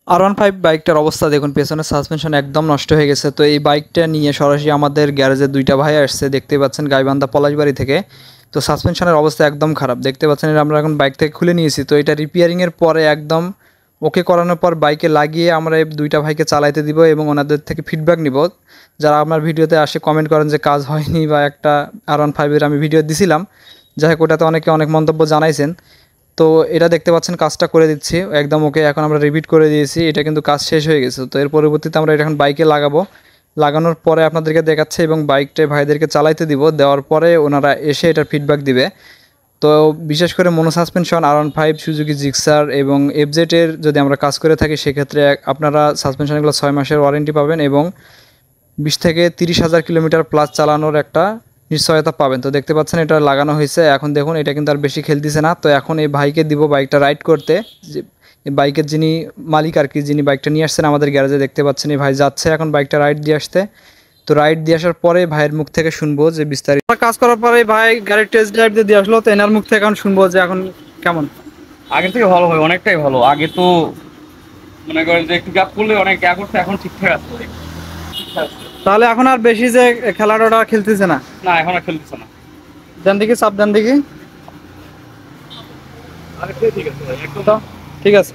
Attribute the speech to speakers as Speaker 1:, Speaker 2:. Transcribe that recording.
Speaker 1: R15 বাইকটার অবস্থা দেখুন, পেছনের সাসপেনশন একদম নষ্ট হয়ে গেছে। তো এই বাইকটা নিয়ে সরাসরি আমাদের গ্যারেজে দুইটা ভাই আসছে, দেখতেই পাচ্ছেন গাইবান্ধা পলাশবাড়ি থেকে। তো সাসপেনশনের অবস্থা একদম খারাপ, দেখতে পাচ্ছেন। এটা আমরা এখন বাইক থেকে খুলে নিয়েছি। তো এটা রিপেয়ারিংয়ের পরে একদম ওকে করানোর পর বাইকে লাগিয়ে আমরা এই দুইটা ভাইকে চালাইতে দিব এবং ওনাদের থেকে ফিডব্যাক নিব। যারা আমার ভিডিওতে আসে কমেন্ট করেন যে কাজ হয়নি, বা একটা R15 আমি ভিডিও দিছিলাম, যাই হোক ওটাতে অনেকে অনেক মন্তব্য জানাইছেন। তো এটা দেখতে পাচ্ছেন কাজটা করে দিচ্ছি একদম ওকে। এখন আমরা রিপিট করে দিয়েছি, এটা কিন্তু কাজ শেষ হয়ে গেছে। তো এর পরবর্তীতে আমরা এটা এখন বাইকে লাগাবো, লাগানোর পরে আপনাদেরকে দেখাচ্ছে এবং বাইকটা ভাইদেরকে চালাইতে দিব। দেওয়ার পরে ওনারা এসে এটার ফিডব্যাক দিবে। তো বিশেষ করে মনো সাসপেনশন, R15, সুজুকি জিক্সার এবং এফজেডের যদি আমরা কাজ করে থাকি, সেক্ষেত্রে আপনারা সাসপেনশনগুলো 6 মাসের ওয়ারেন্টি পাবেন এবং 20 থেকে 30,000 কিলোমিটার প্লাস চালানোর একটা নিশ্চয়তা পাবেন। তো দেখতে পাচ্ছেন এটা লাগানো হয়েছে। এখন দেখুন এটা কিন্তু আর বেশি খেলতেছে না। তো এখন এই ভাইকে দিব বাইকটা রাইড করতে। যে এই বাইকের যিনি মালিক আর কি, যিনি বাইকটা নিয়ে আসছেন আমাদের গ্যারেজে, দেখতে পাচ্ছেন এই ভাই যাচ্ছে এখন বাইকটা রাইড দিয়ে আসতে। তো রাইড দিয়ে আসার পরে ভাইয়ের মুখ থেকে শুনবো যে বিস্তারিত কাজ করার পরে ভাই গাড়ির টেস্ট ড্রাইভ দিয়ে আসলো। তো এনার মুখ থেকে এখন শুনবো যে এখন কেমন।
Speaker 2: আগের থেকে ভালো হয়, অনেকটাই ভালো। আগে তো মনে করেন যে একটু গ্যাপ করলে অনেক গ্যাপ করছে, এখন ঠিকঠাক আছে।
Speaker 1: তাহলে এখন আর বেশি যে খেলাটা খেলতেছে না?
Speaker 2: না, এখন আর খেলতেছে না।
Speaker 1: দেন দেখি, চাপ দেন দেখি।
Speaker 2: আগের থেকে ঠিক আছে, একদম
Speaker 1: তো ঠিক আছে।